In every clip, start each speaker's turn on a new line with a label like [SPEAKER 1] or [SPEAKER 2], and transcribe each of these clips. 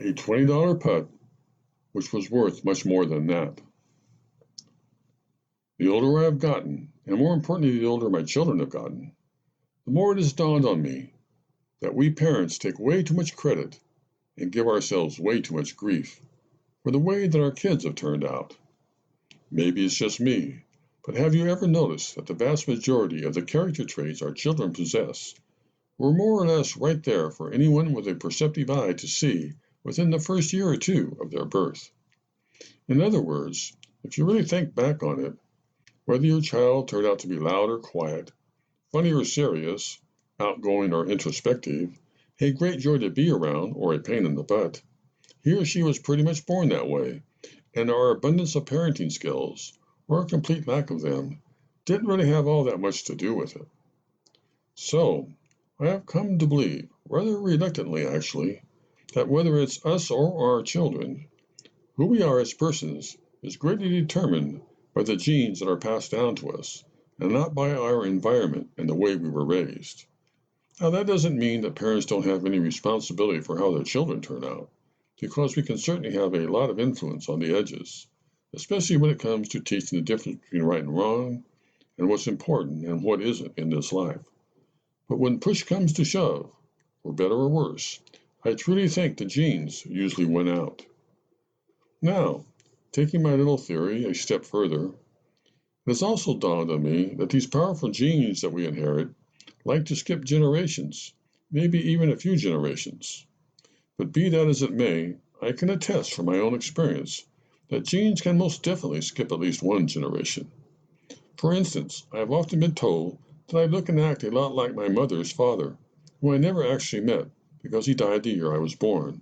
[SPEAKER 1] a $20 putt, which was worth much more than that. The older I have gotten, and more importantly, the older my children have gotten, the more it has dawned on me that we parents take way too much credit and give ourselves way too much grief for the way that our kids have turned out. Maybe it's just me, but have you ever noticed that the vast majority of the character traits our children possess were more or less right there for anyone with a perceptive eye to see within the first year or two of their birth? In other words, if you really think back on it, whether your child turned out to be loud or quiet, funny or serious, outgoing or introspective, a great joy to be around or a pain in the butt, he or she was pretty much born that way, and our abundance of parenting skills, or a complete lack of them, didn't really have all that much to do with it. So, I have come to believe, rather reluctantly actually, that whether it's us or our children, who we are as persons is greatly determined by the genes that are passed down to us, and not by our environment and the way we were raised. Now, that doesn't mean that parents don't have any responsibility for how their children turn out, because we can certainly have a lot of influence on the edges, especially when it comes to teaching the difference between right and wrong, and what's important and what isn't in this life. But when push comes to shove, for better or worse, I truly think the genes usually win out. Now, taking my little theory a step further, it has also dawned on me that these powerful genes that we inherit like to skip generations, maybe even a few generations. But be that as it may, I can attest from my own experience that genes can most definitely skip at least one generation. For instance, I have often been told that I look and act a lot like my mother's father, who I never actually met because he died the year I was born.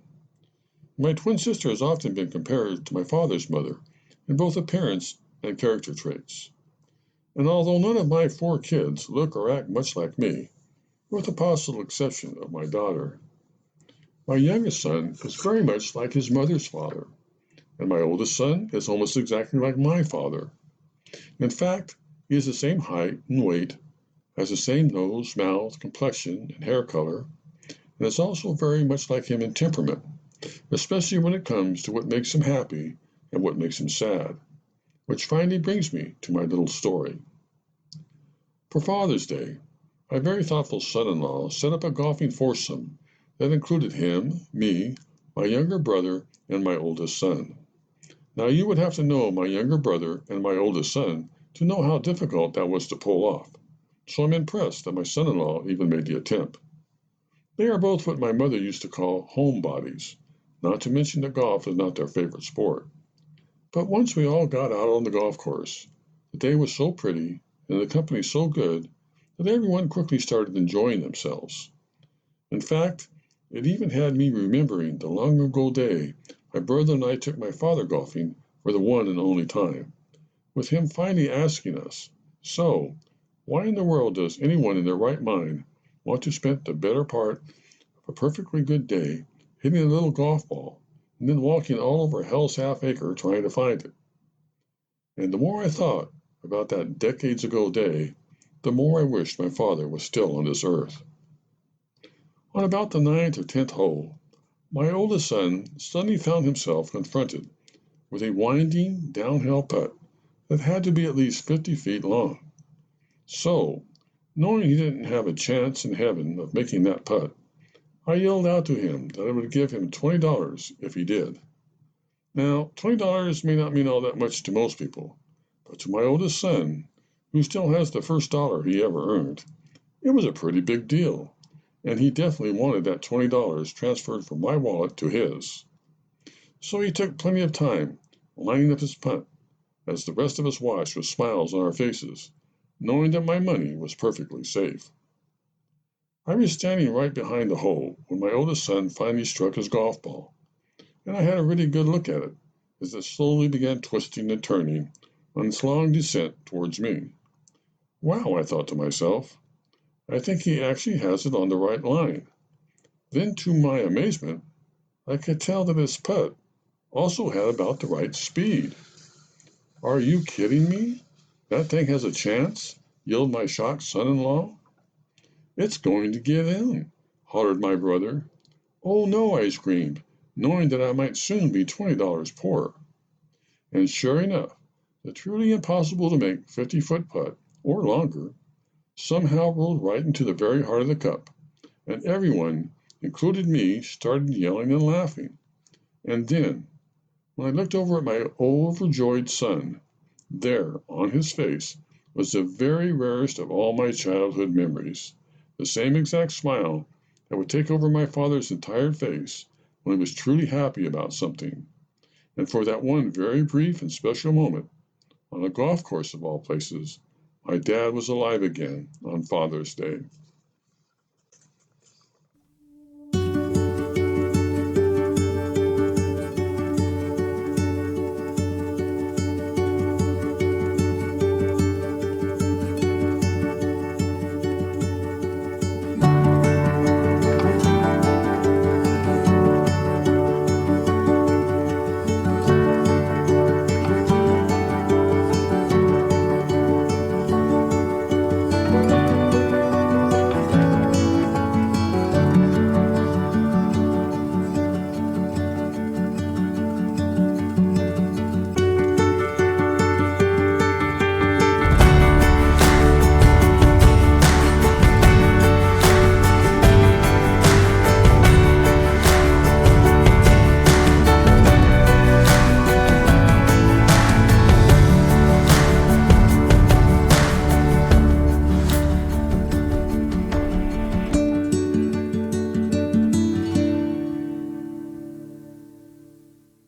[SPEAKER 1] My twin sister has often been compared to my father's mother in both appearance and character traits. And although none of my 4 kids look or act much like me, with the possible exception of my daughter, my youngest son is very much like his mother's father, and my oldest son is almost exactly like my father. In fact, he is the same height and weight, has the same nose, mouth, complexion, and hair color, and is also very much like him in temperament, especially when it comes to what makes him happy and what makes him sad, which finally brings me to my little story. For Father's Day, my very thoughtful son-in-law set up a golfing foursome that included him, me, my younger brother, and my oldest son. Now you would have to know my younger brother and my oldest son to know how difficult that was to pull off, so I'm impressed that my son-in-law even made the attempt. They are both what my mother used to call homebodies, not to mention that golf is not their favorite sport. But once we all got out on the golf course, the day was so pretty and the company so good that everyone quickly started enjoying themselves. In fact, it even had me remembering the long ago day my brother and I took my father golfing for the one and only time, with him finally asking us, "So, why in the world does anyone in their right mind want to spend the better part of a perfectly good day hitting a little golf ball and then walking all over hell's half acre trying to find it?" And the more I thought about that decades ago day, the more I wished my father was still on this earth. On about the 9th or 10th hole, my oldest son suddenly found himself confronted with a winding downhill putt that had to be at least 50 feet long. So, knowing he didn't have a chance in heaven of making that putt, I yelled out to him that I would give him $20 if he did. Now, $20 may not mean all that much to most people, but to my oldest son, who still has the first dollar he ever earned, it was a pretty big deal, and he definitely wanted that $20 transferred from my wallet to his. So he took plenty of time lining up his putt, as the rest of us watched with smiles on our faces, knowing that my money was perfectly safe. I was standing right behind the hole when my oldest son finally struck his golf ball, and I had a really good look at it as it slowly began twisting and turning on its long descent towards me. Wow, I thought to myself, I think he actually has it on the right line. Then, to my amazement, I could tell that his putt also had about the right speed. "Are you kidding me? That thing has a chance?" yelled my shocked son-in-law. "It's going to get in," hollered my brother. "Oh no," I screamed. knowing that I might soon be $20 poorer. And sure enough, the truly impossible to make 50-foot putt, or longer, somehow rolled right into the very heart of the cup, and everyone, including me, started yelling and laughing. And then, when I looked over at my overjoyed son, there, on his face, was the very rarest of all my childhood memories, the same exact smile that would take over my father's entire face when he was truly happy about something. And for that one very brief and special moment, on a golf course of all places, my dad was alive again on Father's Day.